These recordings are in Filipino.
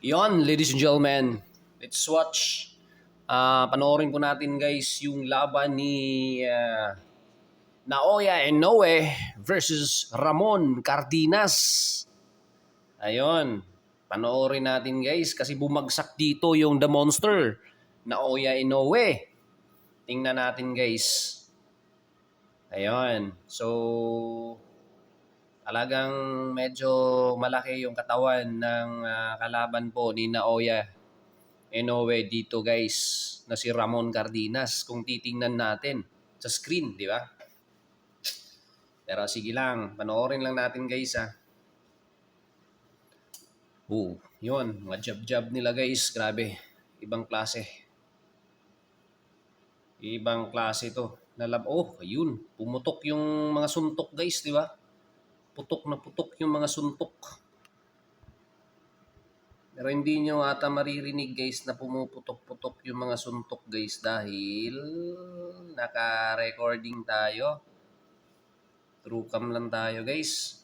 Yon, ladies and gentlemen, let's watch. Panoorin po natin guys yung laban ni Naoya Inoue versus Ramon Cardenas. Ayon, panoorin natin guys kasi bumagsak dito yung The Monster, Naoya Inoue. Tingnan natin guys. Ayon, so talagang medyo malaki yung katawan ng kalaban po ni Naoya Inoue dito guys na si Ramon Cardenas kung titingnan natin sa screen, di ba? Pero sige lang, panoorin lang natin guys ha. Yun, mga jab-jab nila guys, grabe. Ibang klase. Ibang klase to. Ayun, pumutok yung mga suntok guys, di ba? Putok na putok yung mga suntok. Pero hindi nyo ata maririnig guys na pumuputok-putok yung mga suntok guys dahil naka-recording tayo. True cam lang tayo guys.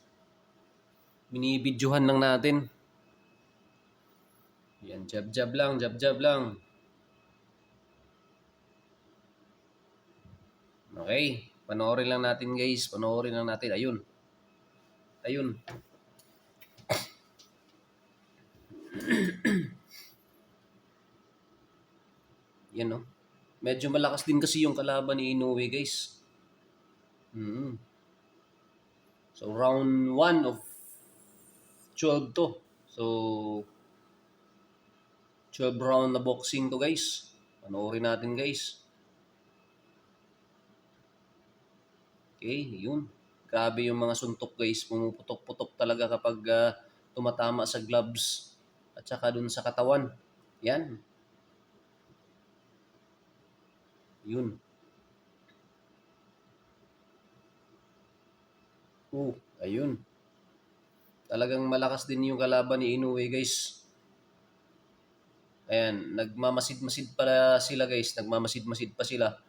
Binibidyohan lang natin. Yan, jab-jab lang, jab-jab lang. Okay, panoorin lang natin guys. Panoorin lang natin. Ayun. Ayun. Yan no. Medyo malakas din kasi yung kalaban ni Inoue guys. So round 1 of 12 to. So 12 round na boxing to guys. Panoorin natin guys. Okay, yun. Grabe yung mga suntok guys. Pumuputok-putok talaga kapag tumatama sa gloves at saka dun sa katawan. Yan. Yun. Ayun. Talagang malakas din yung kalaban ni Inoue guys. Ayan, nagmamasid-masid pa sila guys. Nagmamasid-masid pa sila.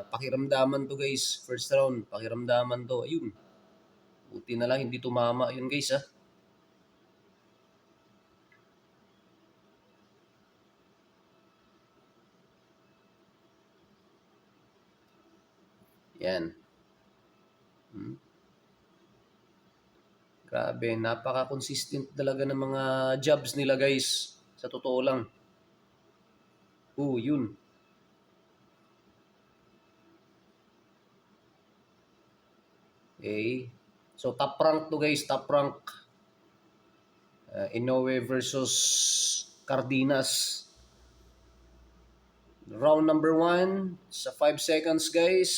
Pakiramdaman to guys. First round, pakiramdaman to. Ayun. Buti na lang hindi tumama yun guys ha. Yan. Grabe, napaka-consistent talaga ng mga jabs nila guys. Sa totoo lang. Yun. Okay. So top rank to guys, top rank. Inoue versus Cardenas. Round number 1 sa 5 seconds guys.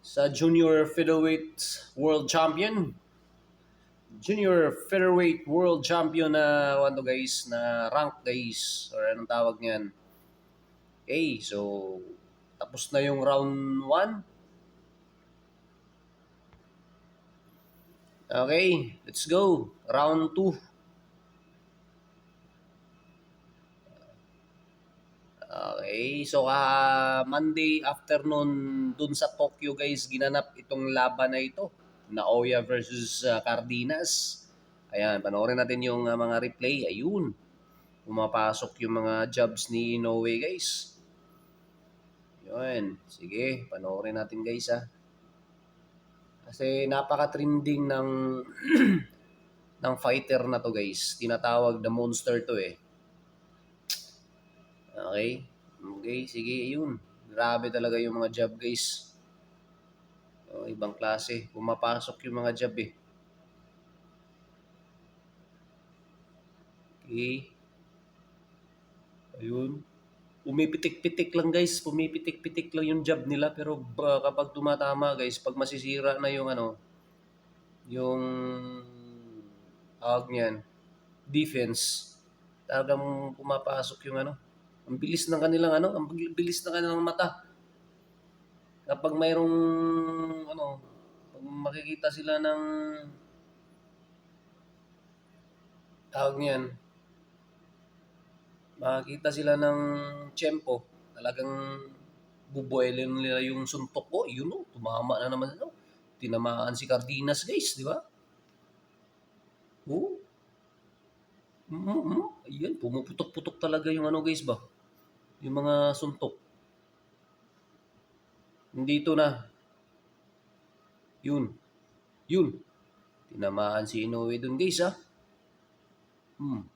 Sa Junior Featherweight World Champion. Junior Featherweight World Champion na ano guys, na rank guys, or anong tawag niyan. Okay, so tapos na yung round 1. Okay, let's go. Round 2. Okay, so Monday afternoon dun sa Tokyo guys, ginanap itong laban na ito. Naoya versus Cardenas. Ayan, panoorin natin yung mga replay. Ayun, pumapasok yung mga jabs ni Inoue guys. Yun, sige, panoorin natin guys ha. Kasi napaka-trending ng ng fighter na to guys. Tinatawag The Monster to eh. Okay? Okay, sige, yun. Grabe talaga yung mga jab guys. Ibang klase. Pumapasok yung mga jab eh. Okay. Ayun. Pumipitik-pitik lang guys. Pumipitik-pitik lang yung jab nila. Pero kapag tumatama guys, pag masisira na yung yung tawag niyan, defense, talagang pumapasok yung ang bilis ng kanilang ang bilis ng kanilang mata. Kapag mayroong pag makikita sila ng tawag niyan, makikita sila ng tiyempo, talagang bubuelin nila yung suntok ko. Yun tumama na naman tinamaan si Cardenas guys, di ba? Ayan, pumuputok-putok talaga yung ano guys ba? Yung mga suntok. Nandito na. Yun. Yun. Tinamaan si Inoue dun guys ha. Hmm.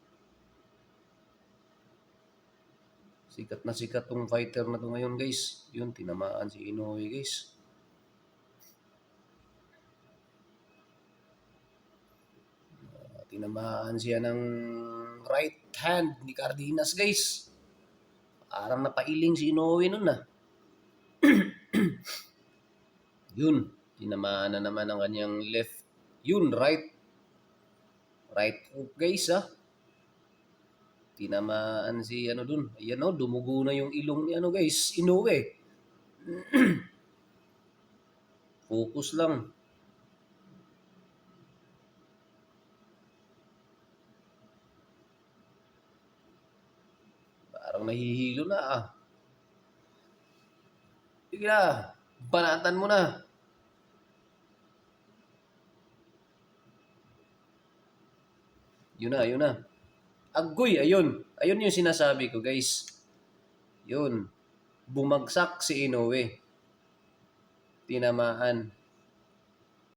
Sikat na sikat tong fighter na to ngayon guys. Yun, tinamaan si Inoue guys. Tinamaan siya ng right hand ni Cardenas guys. Parang napailing si Inoue nun na. Yun, tinamaan na naman ang kanyang left. Yun, right. Right hook guys ha. Tinamaan si ano dun. Ayan o, dumugo na yung ilong ni ano guys, Inoue. Focus lang. Parang nahihilo na ah. Sige na, banatan mo na. Yun na, yun na. Agoy, ayun. Ayun yung sinasabi ko guys. Yun. Bumagsak si Inoue. Tinamaan.